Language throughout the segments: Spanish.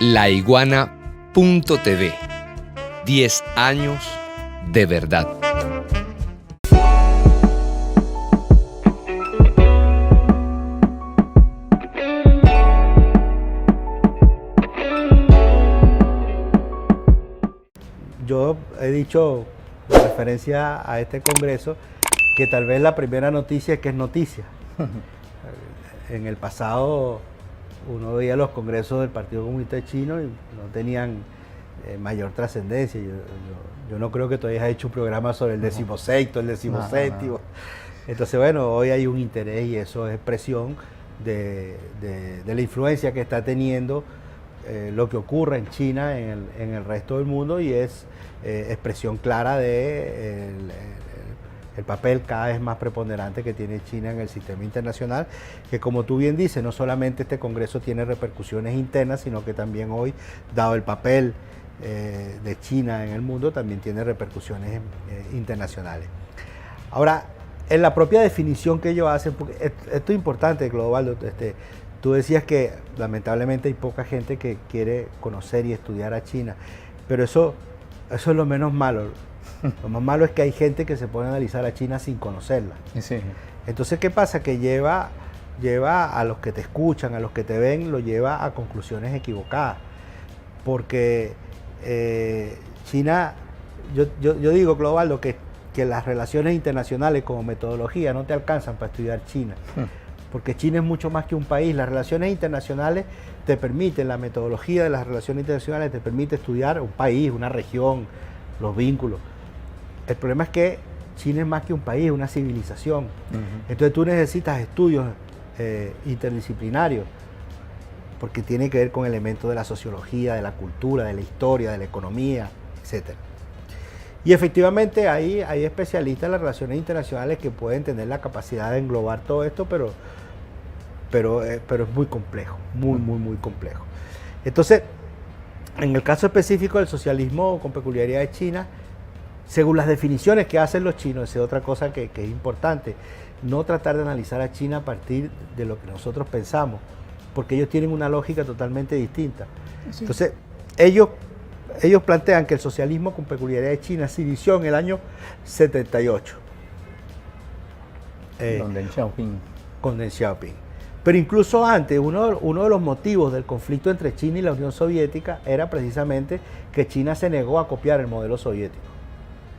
laiguana.tv. 10 años de verdad. Yo he dicho, en referencia a este congreso, que tal vez la primera noticia es que es noticia. En el pasado uno veía los congresos del Partido Comunista Chino y no tenían mayor trascendencia. Yo no creo que todavía haya hecho un programa sobre el 16º, el 17º. No. Entonces, bueno, hoy hay un interés y eso es expresión de la influencia que está teniendo lo que ocurre en China, en el resto del mundo, y es expresión clara de el papel cada vez más preponderante que tiene China en el sistema internacional, que como tú bien dices, no solamente este congreso tiene repercusiones internas, sino que también hoy, dado el papel de China en el mundo, también tiene repercusiones internacionales. Ahora, en la propia definición que ellos hacen, porque esto es importante, Clodovaldo, tú decías que lamentablemente hay poca gente que quiere conocer y estudiar a China, pero eso es lo menos malo. Lo más malo es que hay gente que se pone a analizar a China sin conocerla. Sí. Entonces, ¿qué pasa? Que lleva a los que te escuchan, a los que te ven, lo lleva a conclusiones equivocadas. Porque China, yo digo, Clodovaldo, que las relaciones internacionales como metodología no te alcanzan para estudiar China. Porque China es mucho más que un país. Las relaciones internacionales te permiten, la metodología de las relaciones internacionales te permite estudiar un país, una región, los vínculos. El problema es que China es más que un país, una civilización. Entonces tú necesitas estudios interdisciplinarios, porque tiene que ver con elementos de la sociología, de la cultura, de la historia, de la economía, etc. Y efectivamente hay especialistas en las relaciones internacionales que pueden tener la capacidad de englobar todo esto, pero es muy complejo, muy complejo. Entonces, en el caso específico del socialismo con peculiaridad de China, según las definiciones que hacen los chinos, esa es otra cosa que es importante, no tratar de analizar a China a partir de lo que nosotros pensamos, porque ellos tienen una lógica totalmente distinta. Sí. Entonces, ellos plantean que el socialismo con peculiaridad de China se inició en el año 78. Con Deng Xiaoping. Con Deng Xiaoping. Pero incluso antes, uno de los motivos del conflicto entre China y la Unión Soviética era precisamente que China se negó a copiar el modelo soviético.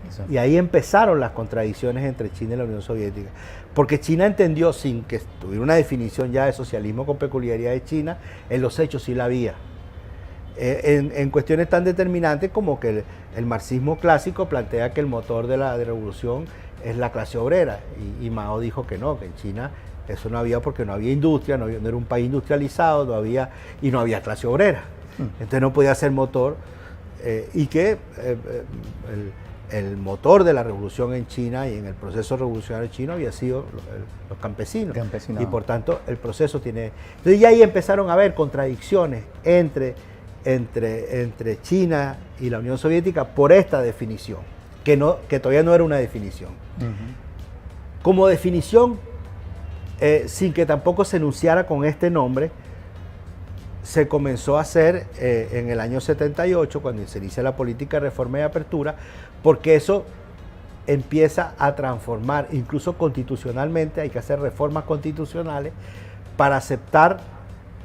Exacto. Y ahí empezaron las contradicciones entre China y la Unión Soviética. Porque China entendió, sin que tuviera una definición ya de socialismo con peculiaridad de China, en los hechos sí la había. En cuestiones tan determinantes como que el marxismo clásico plantea que el motor de la revolución es la clase obrera. Y Mao dijo que no, que en China eso no había porque no había industria, no era un país industrializado, no había clase obrera. Entonces no podía ser motor, y que el motor de la revolución en China y en el proceso revolucionario chino había sido los campesinos. Y por tanto el proceso tiene... Entonces ya ahí empezaron a haber contradicciones entre China y la Unión Soviética por esta definición, que todavía no era una definición. Como definición, sin que tampoco se enunciara con este nombre, se comenzó a hacer en el año 78, cuando se inicia la política de reforma y apertura, porque eso empieza a transformar, incluso constitucionalmente, hay que hacer reformas constitucionales para aceptar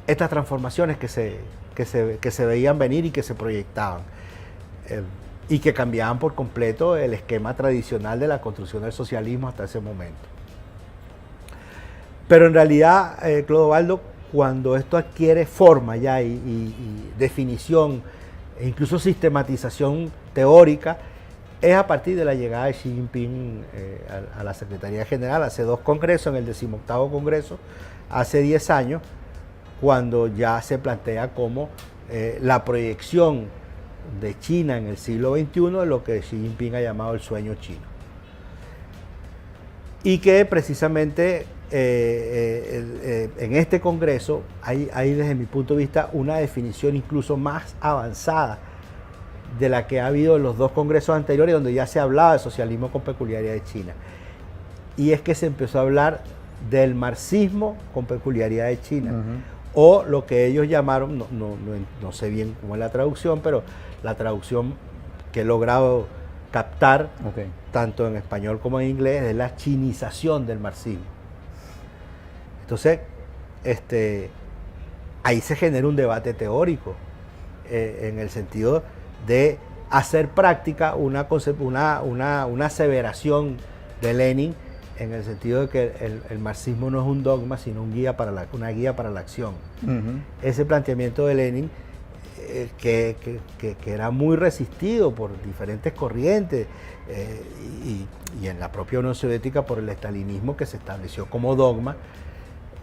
estas transformaciones que se veían venir y que se proyectaban, y que cambiaban por completo el esquema tradicional de la construcción del socialismo hasta ese momento. Pero en realidad, Clodovaldo, cuando esto adquiere forma ya y definición e incluso sistematización teórica, es a partir de la llegada de Xi Jinping a la Secretaría General, hace 2 congresos, en el 18º Congreso, hace 10 años, cuando ya se plantea como la proyección de China en el siglo XXI de lo que Xi Jinping ha llamado el sueño chino. Y que precisamente en este congreso hay desde mi punto de vista una definición incluso más avanzada de la que ha habido en los 2 congresos anteriores, donde ya se hablaba de socialismo con peculiaridad de China. Y es que se empezó a hablar del marxismo con peculiaridad de China, o lo que ellos llamaron, no sé bien cómo es la traducción, pero la traducción que he logrado captar, tanto en español como en inglés, es la chinización del marxismo. Entonces, ahí se genera un debate teórico, en el sentido de hacer práctica una aseveración de Lenin, en el sentido de que el marxismo no es un dogma, sino una guía para la acción. Ese planteamiento de Lenin, que era muy resistido por diferentes corrientes, y en la propia Unión Soviética por el estalinismo, que se estableció como dogma,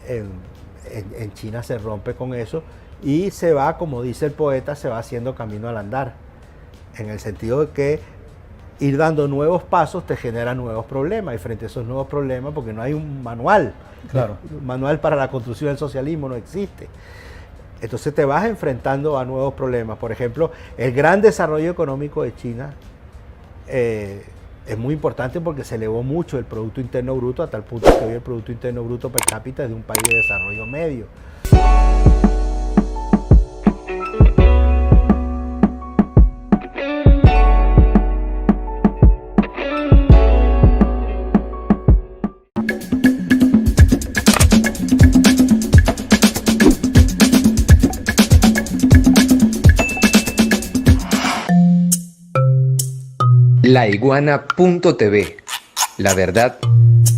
en China se rompe con eso y se va, como dice el poeta, se va haciendo camino al andar, en el sentido de que ir dando nuevos pasos te genera nuevos problemas, y frente a esos nuevos problemas, porque no hay un manual, un manual para la construcción del socialismo no existe. Entonces te vas enfrentando a nuevos problemas. Por ejemplo, el gran desarrollo económico de China es muy importante porque se elevó mucho el Producto Interno Bruto, a tal punto que hoy el Producto Interno Bruto per cápita es de un país de desarrollo medio. Laiguana.tv. La verdad